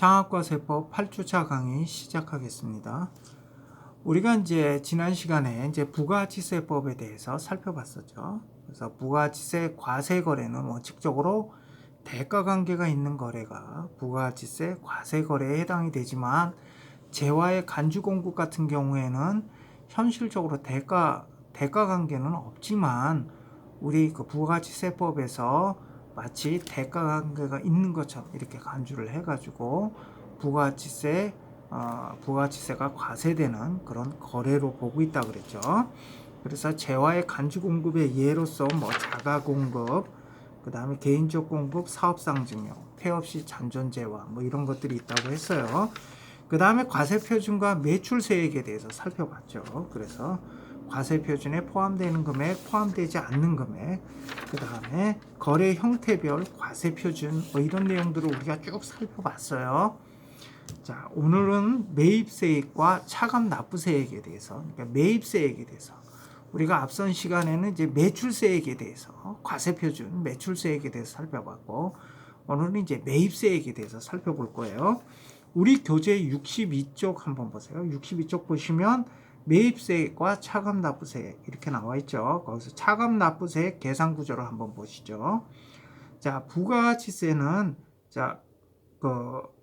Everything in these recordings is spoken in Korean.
장학과세법 8주차 강의 시작하겠습니다. 우리가 이제 지난 시간에 이제 부가가치세법에 대해서 살펴봤었죠. 그래서 부가가치세 과세거래는 원칙적으로 대가관계가 있는 거래가 부가가치세 과세거래에 해당이 되지만 재화의 간주공급 같은 경우에는 현실적으로 대가관계는 없지만 우리 그 부가가치세법에서 마치 대가관계가 있는 것처럼 이렇게 간주를 해가지고 부가가치세가 과세되는 그런 거래로 보고 있다 그랬죠. 그래서 재화의 간주 공급의 예로서 자가공급, 그 다음에 개인적 공급, 사업상 증여, 폐업시 잔존재화 이런 것들이 있다고 했어요. 그 다음에 과세표준과 매출세액에 대해서 살펴봤죠. 그래서 과세표준에 포함되는 금액, 포함되지 않는 금액, 그 다음에 거래 형태별 과세표준 이런 내용들을 우리가 쭉 살펴봤어요. 자, 오늘은 매입세액과 차감납부세액에 대해서, 그러니까 매입세액에 대해서, 우리가 앞선 시간에는 이제 매출세액에 대해서, 과세표준, 매출세액에 대해서 살펴봤고, 오늘은 이제 매입세액에 대해서 살펴볼 거예요. 우리 교재 62쪽 한번 보세요. 62쪽 보시면 매입세액과 차감납부세액 이렇게 나와 있죠. 거기서 차감납부세액 계산 구조를 한번 보시죠. 자, 부가가치세는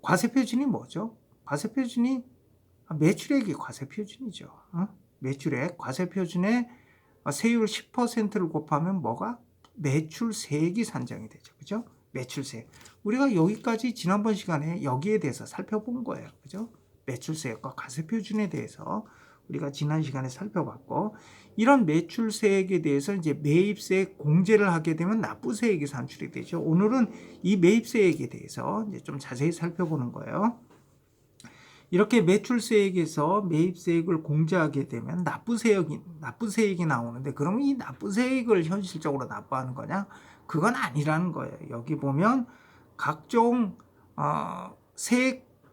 과세표준이 뭐죠? 과세표준이 매출액이 과세표준이죠. 매출액 과세표준에 세율 10%를 곱하면 뭐가? 매출세액이 산정이 되죠. 그죠? 매출세액. 우리가 여기까지 지난번 시간에 여기에 대해서 살펴본 거예요. 그죠? 매출세액과 과세표준에 대해서 우리가 지난 시간에 살펴봤고, 이런 매출세액에 대해서 이제 매입세액 공제를 하게 되면 납부세액이 산출이 되죠. 오늘은 이 매입세액에 대해서 이제 좀 자세히 살펴보는 거예요. 이렇게 매출세액에서 매입세액을 공제하게 되면 납부세액이 나오는데, 그러면 이 납부세액을 현실적으로 납부하는 거냐? 그건 아니라는 거예요. 여기 보면 각종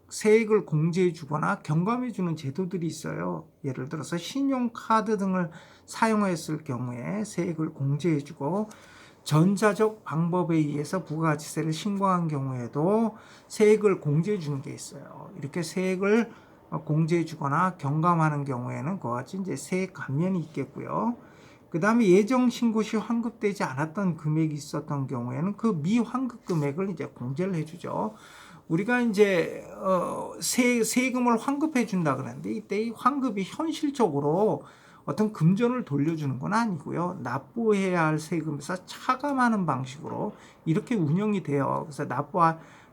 세액을 공제해 주거나 경감해 주는 제도들이 있어요. 예를 들어서 신용카드 등을 사용했을 경우에 세액을 공제해 주고, 전자적 방법에 의해서 부가가치세를 신고한 경우에도 세액을 공제해 주는 게 있어요. 이렇게 세액을 공제해 주거나 경감하는 경우에는 그와 같이 이제 세액 감면이 있겠고요. 그 다음에 예정 신고 시 환급되지 않았던 금액이 있었던 경우에는 그 미환급 금액을 이제 공제를 해주죠. 우리가 이제 세금을 환급해 준다 그러는데, 이때 이 환급이 현실적으로 어떤 금전을 돌려주는 건 아니고요. 납부해야 할 세금에서 차감하는 방식으로 이렇게 운영이 돼요. 그래서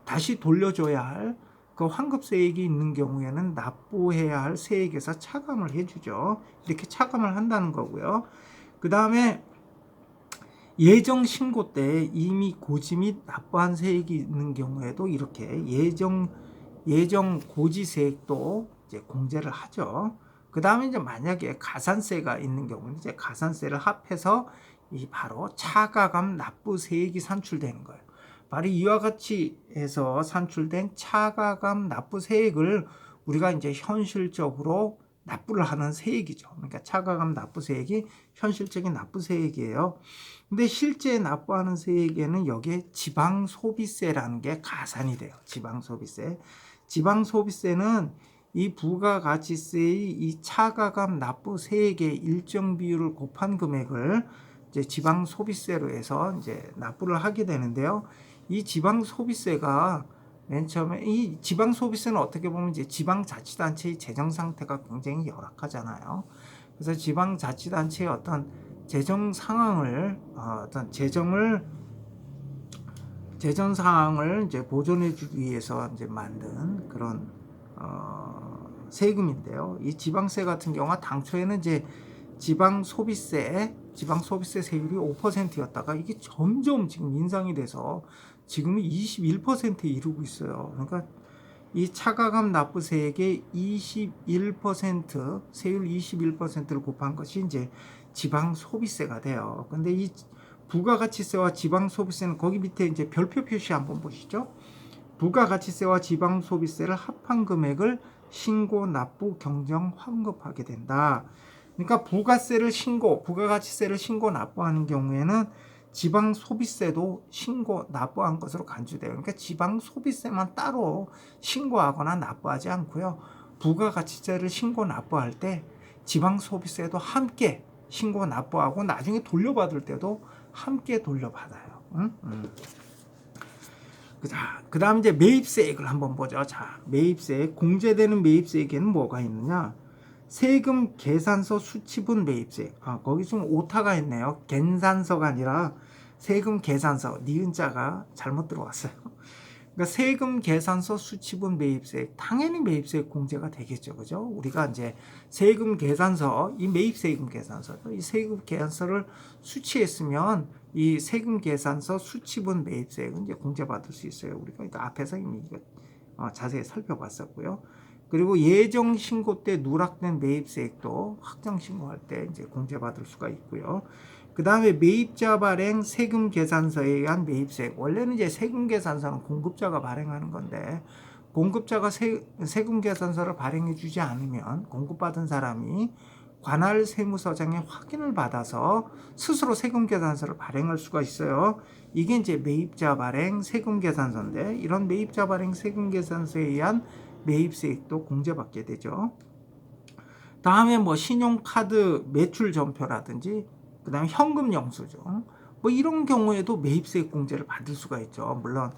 다시 돌려줘야 할 그 환급세액이 있는 경우에는 납부해야 할 세액에서 차감을 해주죠. 이렇게 차감을 한다는 거고요. 그 다음에 예정 신고 때 이미 고지 및 납부한 세액이 있는 경우에도 이렇게 예정 고지세액도 이제 공제를 하죠. 그 다음에 이제 만약에 가산세가 있는 경우는 이제 가산세를 합해서 바로 차가감 납부세액이 산출되는 거예요. 바로 이와 같이 해서 산출된 차가감 납부세액을 우리가 이제 현실적으로 납부를 하는 세액이죠. 그러니까 차가감 납부세액이 현실적인 납부세액이에요. 근데 실제 납부하는 세액에는 여기에 지방소비세라는 게 가산이 돼요. 지방소비세는 이 부가가치세의 이 차가감 납부세액의 일정 비율을 곱한 금액을 이제 지방소비세로 해서 이제 납부를 하게 되는데요. 이 지방소비세가 맨 처음에 이 지방소비세는 어떻게 보면 이제 지방자치단체의 재정 상태가 굉장히 열악하잖아요. 그래서 지방자치단체의 어떤 재정 상황을 재정 상황을 이제 보존해주기 위해서 이제 만든 그런 세금인데요. 이 지방세 같은 경우가 당초에는 이제 지방소비세 세율이 5%였다가 이게 점점 지금 인상이 돼서 지금은 21%에 이르고 있어요. 그러니까 이 차가감 납부세액의 21% 세율 21%를 곱한 것이 이제 지방소비세가 돼요. 근데 이 부가가치세와 지방소비세는 거기 밑에 이제 별표 표시 한번 보시죠. 부가가치세와 지방소비세를 합한 금액을 신고, 납부, 경정, 환급하게 된다. 그러니까 부가가치세를 신고, 납부하는 경우에는 지방 소비세도 신고 납부한 것으로 간주돼요. 그러니까 지방 소비세만 따로 신고하거나 납부하지 않고요. 부가가치세를 신고 납부할 때 지방 소비세도 함께 신고 납부하고 나중에 돌려받을 때도 함께 돌려받아요. 그 다음 이제 매입세액을 한번 보죠. 자, 매입세액, 공제되는 매입세액에는 뭐가 있느냐? 세금 계산서 수치분 매입세액. 거기 좀 오타가 있네요. 계산서가 아니라 세금 계산서. 니은자가 잘못 들어왔어요. 그러니까 세금 계산서 수치분 매입세액. 당연히 매입세액 공제가 되겠죠. 그죠? 우리가 이제 세금 계산서, 이 매입세금 계산서, 이 세금 계산서를 수취했으면 이 세금 계산서 수치분 매입세액은 이제 공제받을 수 있어요. 우리가 이거 앞에서 이미 자세히 살펴봤었고요. 그리고 예정 신고 때 누락된 매입세액도 확정 신고할 때 이제 공제받을 수가 있고요. 그 다음에 매입자 발행 세금 계산서에 의한 매입세액. 원래는 이제 세금 계산서는 공급자가 발행하는 건데, 공급자가 세금 계산서를 발행해 주지 않으면 공급받은 사람이 관할 세무서장의 확인을 받아서 스스로 세금 계산서를 발행할 수가 있어요. 이게 이제 매입자 발행 세금 계산서인데, 이런 매입자 발행 세금 계산서에 의한 매입세액도 공제받게 되죠. 다음에 뭐 신용카드 매출 전표라든지, 그 다음에 현금 영수증, 뭐 이런 경우에도 매입세액 공제를 받을 수가 있죠. 물론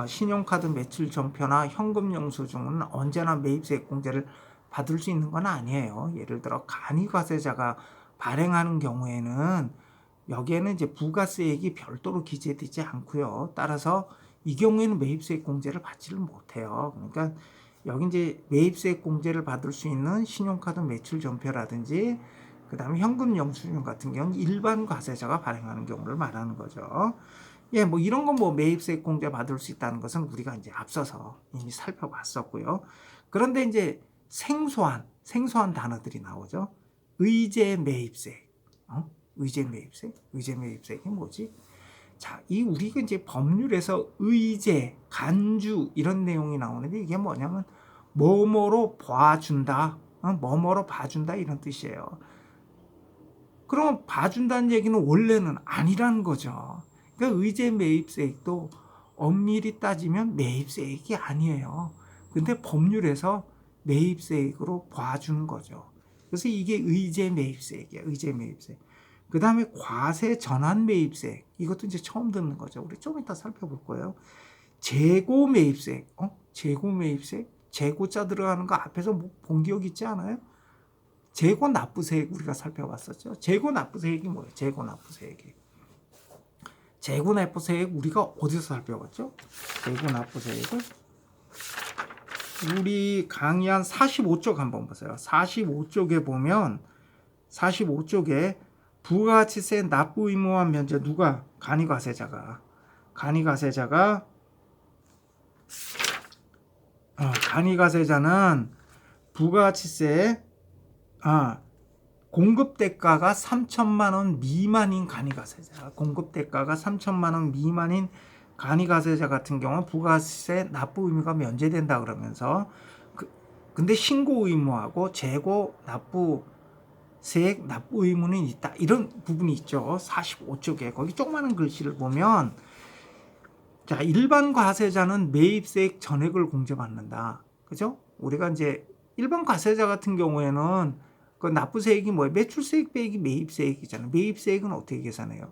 신용카드 매출 전표나 현금 영수증은 언제나 매입세액 공제를 받을 수 있는 건 아니에요. 예를 들어 간이과세자가 발행하는 경우에는 여기에는 이제 부가세액이 별도로 기재되지 않고요. 따라서 이 경우에는 매입세액 공제를 받지를 못해요. 그러니까 여기 이제 매입세액 공제를 받을 수 있는 신용카드 매출 전표라든지, 그 다음에 현금 영수증 같은 경우는 일반 과세자가 발행하는 경우를 말하는 거죠. 예, 뭐 이런 건 뭐 매입세액 공제 받을 수 있다는 것은 우리가 이제 앞서서 이미 살펴봤었고요. 그런데 이제 생소한 단어들이 나오죠. 의제 매입세액, 의제 매입세액, 의제 매입세액이 뭐지? 자, 이 우리가 이제 법률에서 의제, 간주 이런 내용이 나오는데, 이게 뭐냐면 뭐뭐로 봐준다, 뭐뭐로 봐준다 이런 뜻이에요. 그럼 봐준다는 얘기는 원래는 아니라는 거죠. 그러니까 의제 매입세액도 엄밀히 따지면 매입세액이 아니에요. 근데 법률에서 매입세액으로 봐주는 거죠. 그래서 이게 의제 매입세액이에요. 의제 매입세액. 그 다음에 과세 전환 매입세액. 이것도 이제 처음 듣는 거죠. 우리 좀 이따 살펴볼 거예요. 재고 매입세액. 재고 매입세액? 재고자 들어가는 거 앞에서 뭐 본 기억 있지 않아요? 재고 납부세액 우리가 살펴봤었죠. 재고 납부세액이 뭐예요? 재고 납부세액이. 재고 납부세액 우리가 어디서 살펴봤죠? 재고 납부세액을 우리 강의 한 45쪽 한번 보세요. 45쪽에 보면 45쪽에 부가가치세 납부 의무화 면제 누가? 간이과세자가 간이과세자는 부가가치세 공급대가가 3천만 원 미만인 간이과세자, 공급대가가 3천만 원 미만인 간이과세자 같은 경우는 부가가치세 납부 의무가 면제된다 그러면서 근데 신고 의무하고 재고 납부세액 납부 의무는 있다, 이런 부분이 있죠. 45쪽에 거기 조그마한 글씨를 보면, 자, 일반 과세자는 매입세액 전액을 공제받는다. 그죠? 우리가 이제 일반 과세자 같은 경우에는 그 납부세액이 뭐예요? 매출세액 빼기 매입세액이잖아요. 매입세액은 어떻게 계산해요?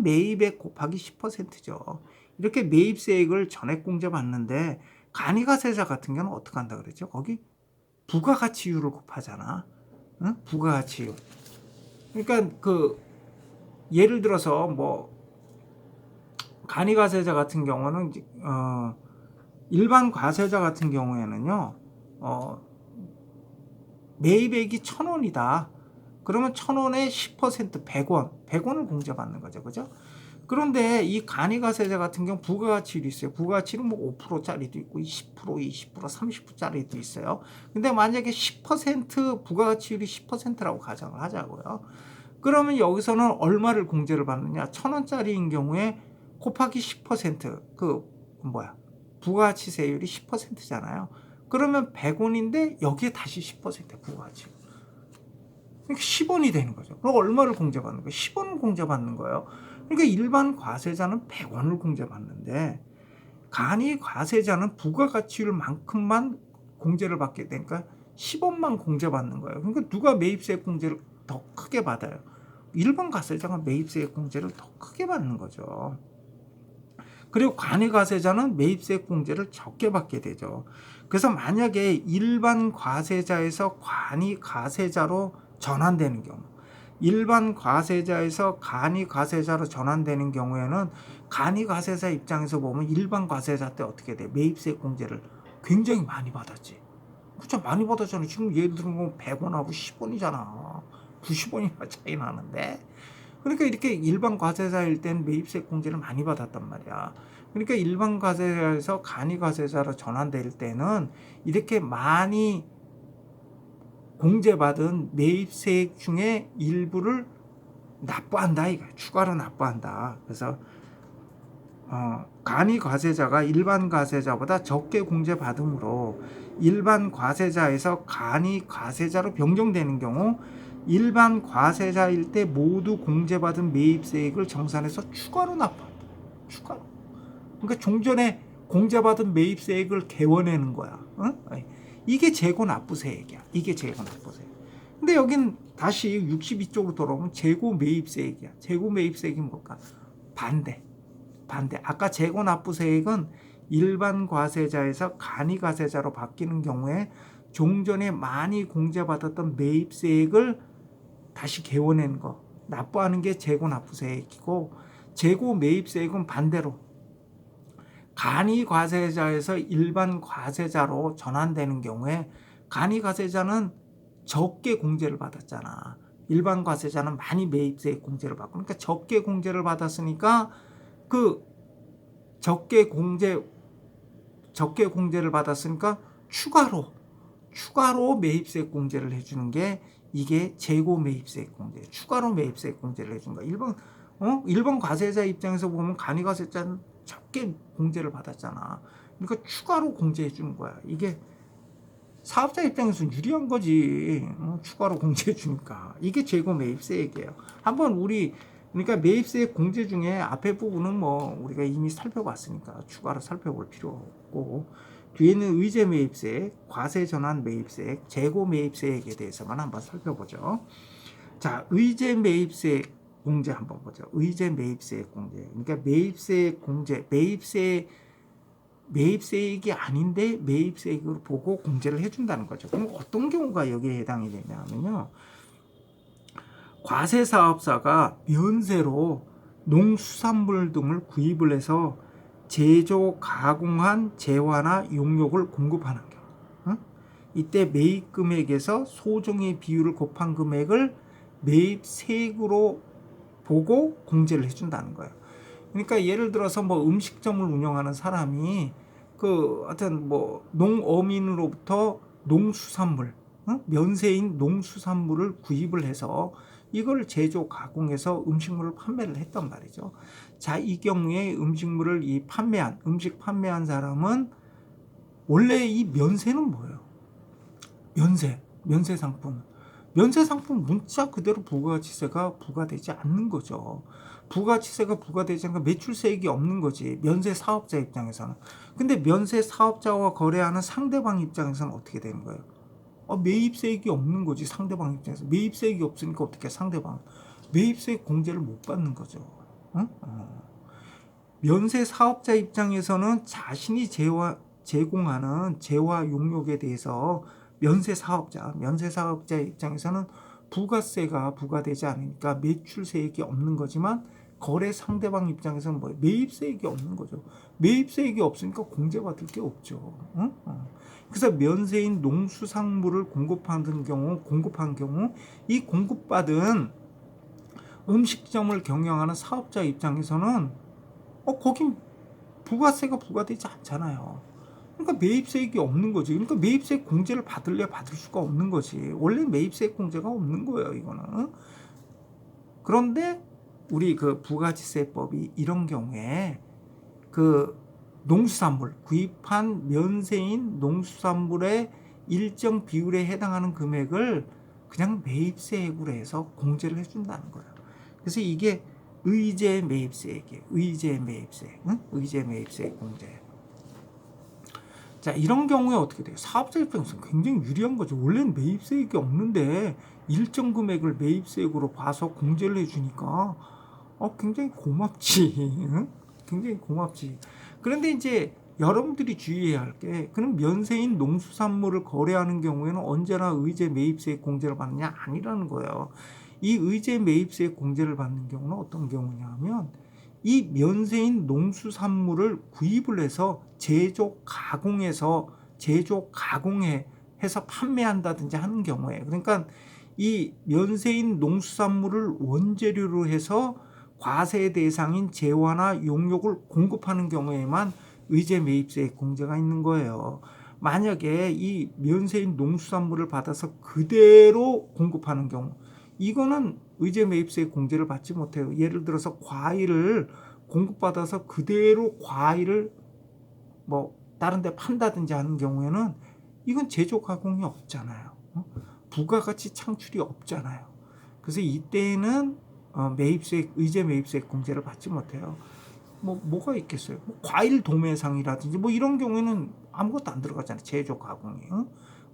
매입액 곱하기 10%죠. 이렇게 매입세액을 전액 공제받는데, 간이과세자 같은 경우는 어떻게 한다 그랬죠? 거기 부가가치율을 곱하잖아. 응? 부가가치율. 그러니까 예를 들어서 뭐 간이과세자 같은 경우는 일반 과세자 같은 경우에는요, 매입액이 1,000원이다. 그러면 1,000원에 10% 100원을 공제받는 거죠. 그죠? 그런데 이 간이과세자 같은 경우 부가가치율이 있어요. 부가가치율은 뭐 5%짜리도 있고 10%, 20%, 30%짜리도 있어요. 근데 만약에 10% 부가가치율이 10%라고 가정을 하자고요. 그러면 여기서는 얼마를 공제를 받느냐? 1,000원짜리인 경우에 곱하기 10% 부가가치세율이 10%잖아요. 그러면 100원인데 여기에 다시 10% 부가가치율. 그러니까 10원이 되는 거죠. 그럼 얼마를 공제받는 거예요? 10원을 공제받는 거예요. 그러니까 일반 과세자는 100원을 공제받는데 간이 과세자는 부가가치율만큼만 공제를 받게 되니까 10원만 공제받는 거예요. 그러니까 누가 매입세액 공제를 더 크게 받아요? 일반 과세자가 매입세액 공제를 더 크게 받는 거죠. 그리고 간이과세자는 매입세액 공제를 적게 받게 되죠. 그래서 만약에 일반 과세자에서 간이과세자로 전환되는 경우, 일반 과세자에서 간이과세자로 전환되는 경우에는 간이과세자 입장에서 보면 일반 과세자 때 어떻게 돼? 매입세액 공제를 굉장히 많이 받았지. 그렇죠? 많이 받았잖아. 지금 예를 들면 100원하고 10원이잖아. 90원이나 차이 나는데. 그러니까 이렇게 일반 과세자일 땐 매입세액 공제를 많이 받았단 말이야. 그러니까 일반 과세자에서 간이 과세자로 전환될 때는 이렇게 많이 공제받은 매입세액 중에 일부를 납부한다 이거 추가로 납부한다. 그래서 간이 과세자가 일반 과세자보다 적게 공제받으므로 일반 과세자에서 간이 과세자로 변경되는 경우 일반 과세자일 때 모두 공제받은 매입세액을 정산해서 추가로 납부한다. 추가로. 그러니까 종전에 공제받은 매입세액을 개원내는 거야. 이게 재고납부세액이야. 이게 재고납부세액. 근데 여긴 다시 62쪽으로 돌아오면 재고매입세액이야. 재고매입세액이 뭘까? 반대. 아까 재고납부세액은 일반 과세자에서 간이과세자로 바뀌는 경우에 종전에 많이 공제받았던 매입세액을 다시 개원하는 거, 납부하는 게 재고납부세액이고, 재고매입세액은 반대로 간이과세자에서 일반 과세자로 전환되는 경우에 간이과세자는 적게 공제를 받았잖아. 일반 과세자는 많이 매입세액 공제를 받고, 그러니까 적게 공제를 받았으니까 그 적게 공제를 받았으니까 추가로 매입세액 공제를 해주는 게 이게 재고 매입세액 공제, 추가로 매입세액 공제를 해준 거야. 일반 과세자 입장에서 보면 간이과세자는 적게 공제를 받았잖아. 그러니까 추가로 공제해 주는 거야. 이게 사업자 입장에서는 유리한 거지. 추가로 공제해 주니까. 이게 재고 매입세액이에요. 한번 그러니까 매입세액 공제 중에 앞에 부분은 뭐 우리가 이미 살펴봤으니까 추가로 살펴볼 필요 없고, 뒤에는 의제 매입세액, 과세 전환 매입세액, 재고 매입세액에 대해서만 한번 살펴보죠. 자, 의제 매입세액 공제 한번 보죠. 의제 매입세액 공제. 그러니까 매입세액 공제, 매입세액이 아닌데 매입세액으로 보고 공제를 해준다는 거죠. 그럼 어떤 경우가 여기에 해당이 되냐면요. 과세사업자가 면세로 농수산물 등을 구입을 해서 제조, 가공한 재화나 용역을 공급하는 경우, 이때 매입금액에서 소정의 비율을 곱한 금액을 매입세액으로 보고 공제를 해준다는 거예요. 그러니까 예를 들어서 뭐 음식점을 운영하는 사람이 하여튼 뭐 농어민으로부터 농수산물, 면세인 농수산물을 구입을 해서 이걸 제조 가공해서 음식물을 판매를 했단 말이죠. 자, 이 경우에 음식 판매한 사람은 원래 이 면세는 뭐예요? 면세 상품 문자 그대로 부가가치세가 부과되지 않는 거죠. 부가가치세가 부과되지 않으니까 매출세액이 없는 거지. 면세 사업자 입장에서는. 근데 면세 사업자와 거래하는 상대방 입장에서는 어떻게 되는 거예요? 매입세액이 없는 거지. 상대방 입장에서 매입세액이 없으니까 어떻게 상대방 매입세액 공제를 못 받는 거죠. 면세 사업자 입장에서는 자신이 제공하는 재화 용역에 대해서 면세 사업자 입장에서는 부가세가 부과되지 않으니까 매출세액이 없는 거지만 거래 상대방 입장에서는 매입세액이 없는 거죠. 매입세액이 없으니까 공제받을 게 없죠. 그래서 면세인 농수산물을 공급한 경우 이 공급받은 음식점을 경영하는 사업자 입장에서는 거긴 부가세가 부과되지 않잖아요. 그러니까 매입세액이 없는 거지. 그러니까 매입세액 공제를 받을 수가 없는 거지. 원래 매입세액 공제가 없는 거예요, 이거는. 그런데 우리 부가가치세법이 이런 경우에 농수산물, 구입한 면세인 농수산물의 일정 비율에 해당하는 금액을 그냥 매입세액으로 해서 공제를 해준다는 거예요. 그래서 이게 의제 매입세액이에요. 의제 매입세액. 응? 의제 매입세액 공제. 자, 이런 경우에 어떻게 돼요? 사업자 입장에서는 굉장히 유리한 거죠. 원래는 매입세액이 없는데 일정 금액을 매입세액으로 봐서 공제를 해주니까 굉장히 고맙지. 응? 굉장히 고맙지. 그런데 이제 여러분들이 주의해야 할 게, 그럼 면세인 농수산물을 거래하는 경우에는 언제나 의제 매입세액 공제를 받느냐? 아니라는 거예요. 이 의제 매입세액 공제를 받는 경우는 어떤 경우냐면, 이 면세인 농수산물을 구입을 해서 제조 가공해 해서 판매한다든지 하는 경우에, 그러니까 이 면세인 농수산물을 원재료로 해서 과세 대상인 재화나 용역을 공급하는 경우에만 의제 매입세액 공제가 있는 거예요. 만약에 이 면세인 농수산물을 받아서 그대로 공급하는 경우, 이거는 의제 매입세액 공제를 받지 못해요. 예를 들어서 과일을 공급받아서 그대로 과일을 뭐 다른 데 판다든지 하는 경우에는 이건 제조 가공이 없잖아요. 부가가치 창출이 없잖아요. 그래서 이때는 매입세액, 의제 매입세액 공제를 받지 못해요. 뭐가 있겠어요? 과일 도매상이라든지 이런 경우에는 아무것도 안 들어가잖아요. 제조 가공이.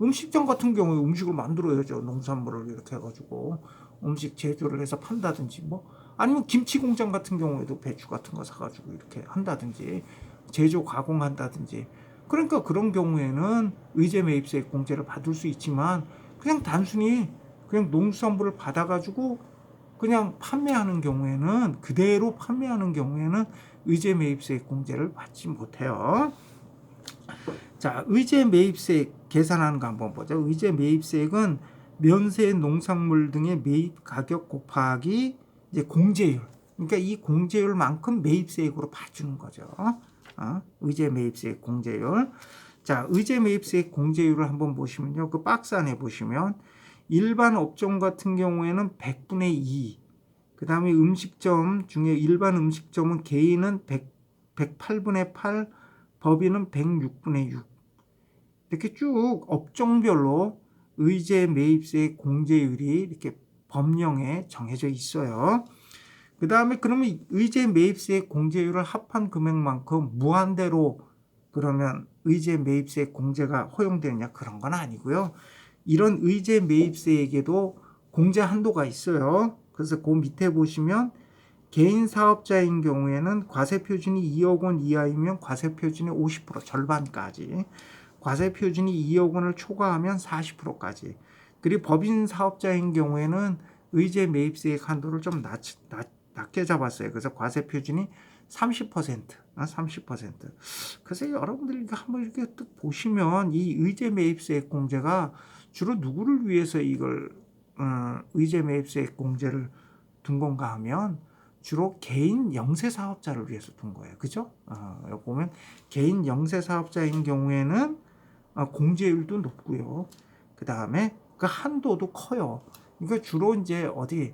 음식점 같은 경우에 음식을 만들어야죠. 농산물을 이렇게 해가지고 음식 제조를 해서 판다든지 아니면 김치 공장 같은 경우에도 배추 같은 거 사가지고 이렇게 한다든지 제조 가공한다든지, 그러니까 그런 경우에는 의제 매입세액 공제를 받을 수 있지만, 그냥 단순히 그냥 농수산물을 받아가지고 그냥 판매하는 경우에는, 그대로 판매하는 경우에는 의제 매입세액 공제를 받지 못해요. 자, 의제 매입세액 계산하는 거 한번 보죠. 의제 매입세액은 면세 농산물 등의 매입 가격 곱하기 이제 공제율. 그러니까 이 공제율만큼 매입세액으로 봐주는 거죠. 의제 매입세액 공제율. 자, 의제 매입세액 공제율을 한번 보시면요. 그 박스 안에 보시면 일반 업종 같은 경우에는 100분의 2. 그 다음에 음식점 중에 일반 음식점은 개인은 108분의 8, 법인은 106분의 6. 이렇게 쭉 업종별로 의제 매입세액 공제율이 이렇게 법령에 정해져 있어요. 그 다음에 그러면 의제 매입세액 공제율을 합한 금액만큼 무한대로 그러면 의제 매입세액 공제가 허용되느냐, 그런 건 아니고요. 이런 의제 매입세액에도 공제 한도가 있어요. 그래서 그 밑에 보시면 개인 사업자인 경우에는 과세 표준이 2억 원 이하이면 과세 표준의 50% 절반까지, 과세 표준이 2억 원을 초과하면 40%까지, 그리고 법인 사업자인 경우에는 의제 매입세액 한도를 좀 낮게 잡았어요. 그래서 과세 표준이 30%, 30%. 그래서 여러분들이 한번 이렇게 또 보시면 이 의제 매입세액 공제가 주로 누구를 위해서 이걸 의제 매입세액 공제를 둔 건가 하면 주로 개인 영세 사업자를 위해서 둔 거예요. 그죠? 여기 보면 개인 영세 사업자인 경우에는 공제율도 높고요. 그 다음에 그 한도도 커요. 그러니까 주로 이제 어디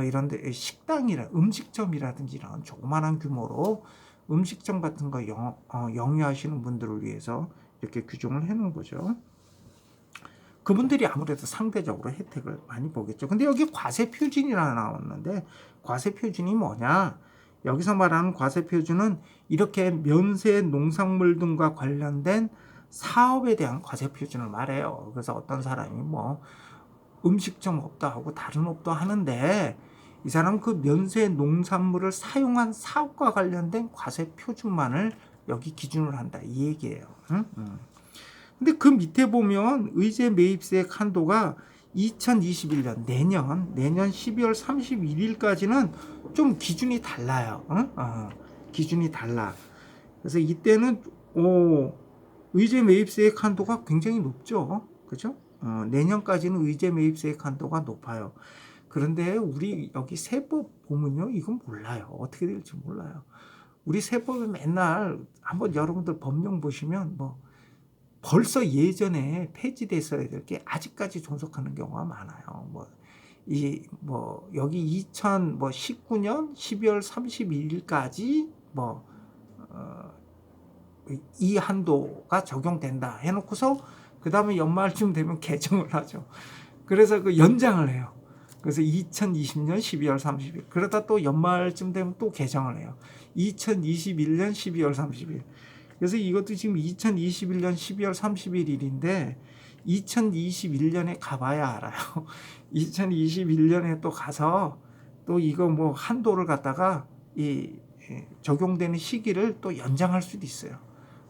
이런 데 식당이라 음식점이라든지 이런 조그만한 규모로 음식점 같은 거 영위하시는 분들을 위해서 이렇게 규정을 해 놓은 거죠. 그분들이 아무래도 상대적으로 혜택을 많이 보겠죠. 근데 여기 과세 표준이라 나왔는데, 과세 표준이 뭐냐? 여기서 말하는 과세 표준은 이렇게 면세 농산물 등과 관련된 사업에 대한 과세 표준을 말해요. 그래서 어떤 사람이 음식점 없다 하고 다른 업도 하는데, 이 사람은 그 면세 농산물을 사용한 사업과 관련된 과세 표준만을 여기 기준으로 한다, 이 얘기예요. 근데 그 밑에 보면 의제 매입세액 한도가 2021년 내년 12월 31일까지는 좀 기준이 달라요. 기준이 달라. 그래서 이때는 의제 매입세액 한도가 굉장히 높죠. 그죠? 내년까지는 의제 매입세액 한도가 높아요. 그런데 우리 여기 세법 보면요, 이건 몰라요. 어떻게 될지 몰라요. 우리 세법에 맨날 한번 여러분들 법령 보시면 벌써 예전에 폐지됐어야 될 게 아직까지 존속하는 경우가 많아요. 여기 2019년 12월 31일까지 이 한도가 적용된다 해놓고서 그 다음에 연말쯤 되면 개정을 하죠. 그래서 그 연장을 해요. 그래서 2020년 12월 30일. 그러다 또 연말쯤 되면 또 개정을 해요. 2021년 12월 30일. 그래서 이것도 지금 2021년 12월 31일인데 2021년에 가봐야 알아요. 2021년에 또 가서 또 이거 뭐 한도를 갖다가 이 적용되는 시기를 또 연장할 수도 있어요.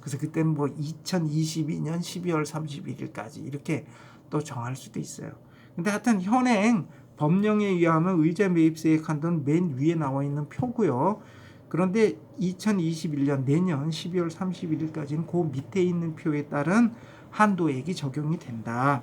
그래서 그때는 뭐 2022년 12월 31일까지 이렇게 또 정할 수도 있어요. 근데 하여튼 현행 법령에 의하면 의제 매입세액 한도는 맨 위에 나와 있는 표고요. 그런데 2021년 내년 12월 31일까지는 그 밑에 있는 표에 따른 한도액이 적용이 된다.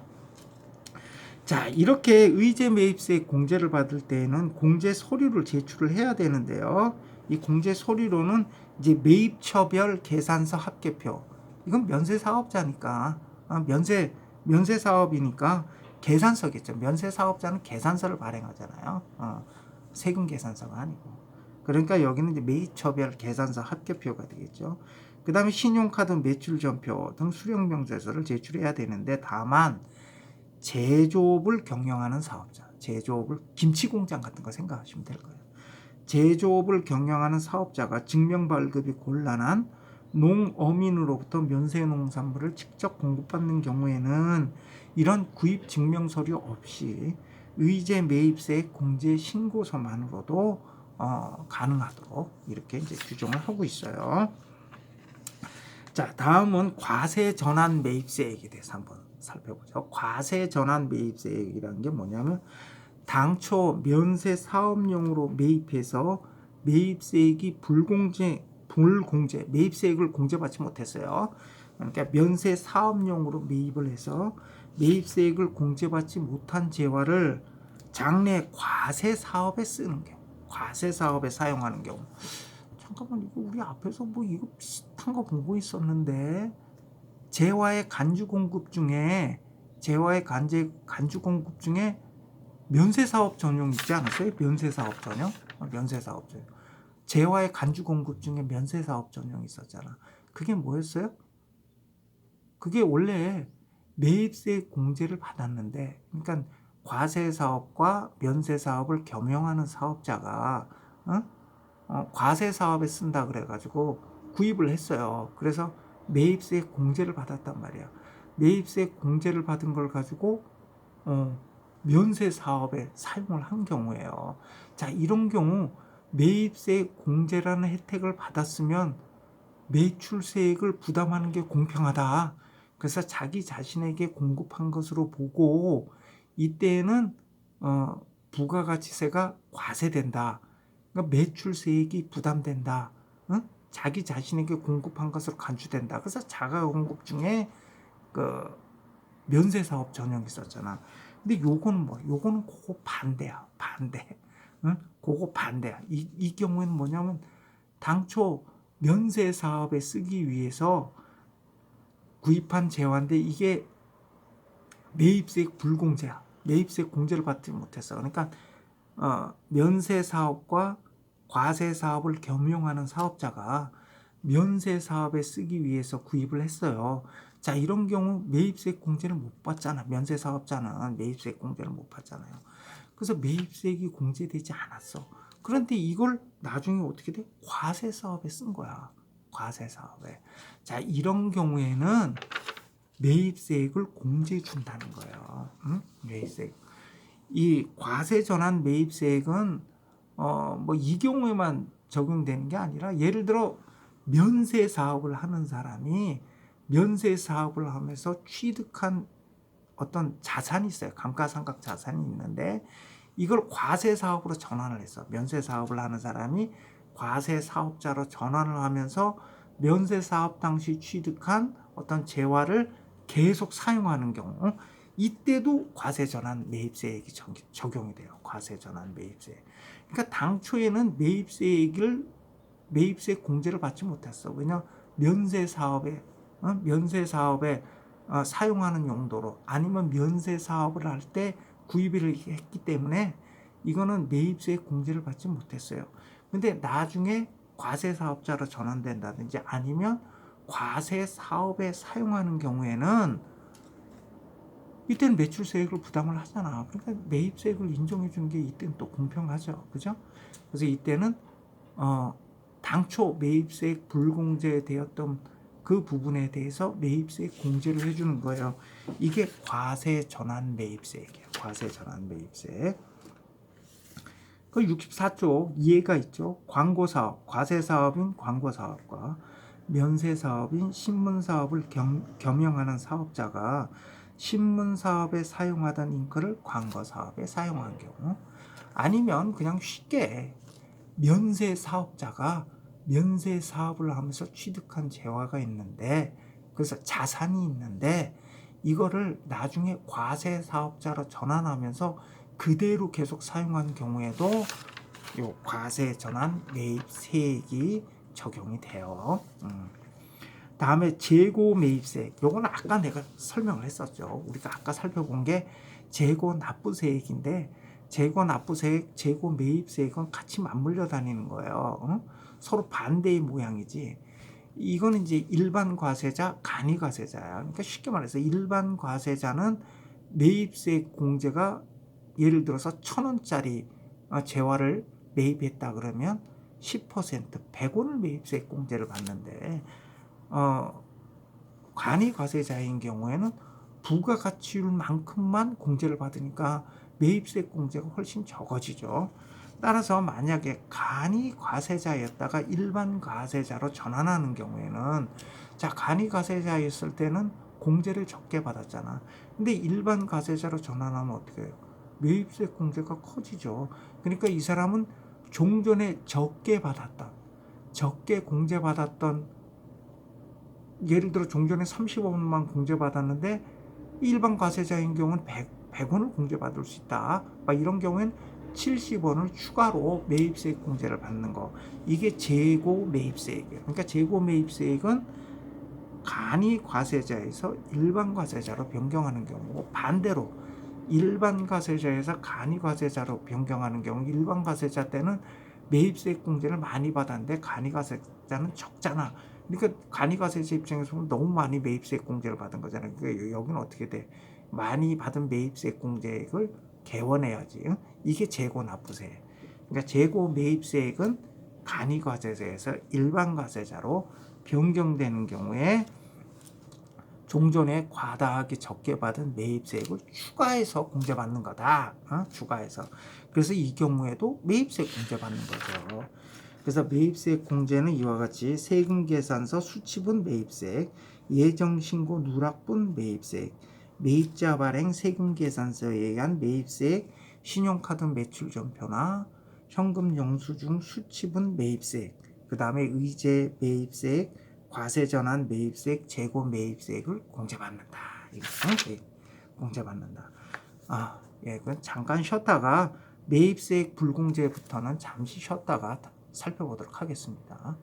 자, 이렇게 의제 매입세액 공제를 받을 때에는 공제 서류를 제출을 해야 되는데요. 이 공제 서류로는 이제 매입처별 계산서 합계표. 이건 면세 사업자니까 면세 사업이니까 계산서겠죠. 면세 사업자는 계산서를 발행하잖아요. 세금 계산서가 아니고. 그러니까 여기는 이제 매입처별 계산서 합계표가 되겠죠. 그 다음에 신용카드 매출전표 등 수령명세서를 제출해야 되는데 다만 제조업을 경영하는 사업자, 제조업을 김치공장 같은 거 생각하시면 될 거예요. 제조업을 경영하는 사업자가 증명 발급이 곤란한 농어민으로부터 면세 농산물을 직접 공급받는 경우에는 이런 구입 증명 서류 없이 의제 매입세 공제 신고서만으로도 가능하도록 이렇게 이제 규정을 하고 있어요. 자, 다음은 과세 전환 매입세액에 대해서 한번 살펴보죠. 과세 전환 매입세액이라는 게 뭐냐면 당초 면세 사업용으로 매입해서 매입세액이 불공제 매입세액을 공제받지 못했어요. 그러니까 면세 사업용으로 매입을 해서 매입세액을 공제받지 못한 재화를 장래 과세 사업에 쓰는 경우, 과세 사업에 사용하는 경우. 잠깐만, 이거 우리 앞에서 뭐 이거 비슷한 거 보고 있었는데 재화의 간주 공급 중에 면세 사업 전용 있지 않았어요? 면세 사업 전용? 면세 사업 전용. 재화의 간주 공급 중에 면세 사업 전용 있었잖아. 그게 뭐였어요? 그게 원래 매입세 공제를 받았는데, 그러니까 과세 사업과 면세 사업을 겸용하는 사업자가 과세 사업에 쓴다 그래가지고 구입을 했어요. 그래서 매입세 공제를 받았단 말이야. 매입세 공제를 받은 걸 가지고 면세 사업에 사용을 한 경우예요. 자, 이런 경우 매입세 공제라는 혜택을 받았으면 매출세액을 부담하는 게 공평하다. 그래서 자기 자신에게 공급한 것으로 보고 이때에는 부가가치세가 과세된다. 그러니까 매출세액이 부담된다. 자기 자신에게 공급한 것으로 간주된다. 그래서 자가공급 중에 그 면세사업 전형이 있었잖아. 근데 요거는 요거는 그거 반대야. 반대. 그거 반대야. 이 경우에는 뭐냐면 당초 면세사업에 쓰기 위해서 구입한 재화인데 이게 매입세액 불공제야. 매입세액 공제를 받지 못했어. 그러니까 면세사업과 과세사업을 겸용하는 사업자가 면세사업에 쓰기 위해서 구입을 했어요. 자, 이런 경우 매입세액 공제를 못 받잖아. 면세사업자는 매입세액 공제를 못 받잖아요. 그래서 매입세액이 공제되지 않았어. 그런데 이걸 나중에 어떻게 돼? 과세사업에 쓴 거야. 과세사업에. 자, 이런 경우에는 매입세액을 공제해 준다는 거예요. 매입세액. 이 과세전환 매입세액은 뭐 이 경우에만 적용되는 게 아니라 예를 들어 면세 사업을 하는 사람이 면세 사업을 하면서 취득한 어떤 자산이 있어요. 감가상각 자산이 있는데 이걸 과세 사업으로 전환을 했어. 면세 사업을 하는 사람이 과세 사업자로 전환을 하면서 면세 사업 당시 취득한 어떤 재화를 계속 사용하는 경우 이때도 과세 전환 매입세액이 적용이 돼요. 과세 전환 매입세액. 그러니까 당초에는 매입세 공제를 받지 못했어. 왜냐 면세 사업에 사용하는 용도로 아니면 면세 사업을 할 때 구입을 했기 때문에 이거는 매입세 공제를 받지 못했어요. 근데 나중에 과세 사업자로 전환된다든지 아니면 과세 사업에 사용하는 경우에는 이때는 매출세액을 부담을 하잖아. 그러니까 매입세액을 인정해 주는 게 이때는 또 공평하죠. 그죠? 그래서 이때는 당초 매입세액 불공제되었던 그 부분에 대해서 매입세액 공제를 해주는 거예요. 이게 과세 전환 매입세액이에요. 과세 전환 매입세액. 그 64조 이해가 있죠. 광고사업, 과세사업인 광고사업과 면세사업인 신문사업을 겸용하는 사업자가 신문사업에 사용하던 잉크를 광고사업에 사용한 경우, 아니면 그냥 쉽게 면세사업자가 면세사업을 하면서 취득한 재화가 있는데, 그래서 자산이 있는데 이거를 나중에 과세사업자로 전환하면서 그대로 계속 사용한 경우에도 요 과세 전환 매입세액이 적용이 돼요. 다음에 재고 매입세액. 요거는 아까 내가 설명을 했었죠. 우리가 아까 살펴본 게 재고 납부세액인데, 재고 납부세액, 재고 매입세액은 같이 맞물려 다니는 거예요. 서로 반대의 모양이지. 이거는 이제 일반 과세자, 간이 과세자야. 그러니까 쉽게 말해서 일반 과세자는 매입세액 공제가 예를 들어서 1,000원짜리 재화를 매입했다 그러면 10% 100원을 매입세액 공제를 받는데, 간이 과세자인 경우에는 부가가치율만큼만 공제를 받으니까 매입세액 공제가 훨씬 적어지죠. 따라서 만약에 간이 과세자였다가 일반 과세자로 전환하는 경우에는, 자, 간이 과세자였을 때는 공제를 적게 받았잖아. 근데 일반 과세자로 전환하면 어떻게 해요? 매입세액 공제가 커지죠. 그러니까 이 사람은 종전에 적게 공제받았던, 예를 들어 종전에 30원만 공제받았는데 일반 과세자인 경우는 100원을 공제받을 수 있다. 이런 경우엔 70원을 추가로 매입세액 공제를 받는 거. 이게 재고 매입세액이에요. 그러니까 재고 매입세액은 간이 과세자에서 일반 과세자로 변경하는 경우고, 반대로 일반 과세자에서 간이 과세자로 변경하는 경우, 일반 과세자 때는 매입세액 공제를 많이 받았는데 간이 과세자는 적잖아. 그러니까 간이 과세자 입장에서 보면 너무 많이 매입세액 공제를 받은 거잖아요. 그러니까 여기는 어떻게 돼? 많이 받은 매입세액 공제액을 개원해야지. 이게 재고 납부세액. 그러니까 재고 매입세액은 간이 과세자에서 일반 과세자로 변경되는 경우에 종전에 과다하게 적게 받은 매입세액을 추가해서 공제받는 거다. 추가해서. 그래서 이 경우에도 매입세액 공제받는 거죠. 그래서 매입세액 공제는 이와 같이 세금계산서 수취분 매입세액, 예정신고 누락분 매입세액, 매입자 발행 세금계산서에 의한 매입세액, 신용카드 매출전표나 현금 영수증 수취분 매입세액, 그 다음에 의제 매입세액, 과세전환 매입세액, 재고 매입세액을 공제받는다. 이거 공제받는다. 예, 그건 잠깐 쉬었다가 매입세액 불공제부터는 잠시 쉬었다가 살펴보도록 하겠습니다.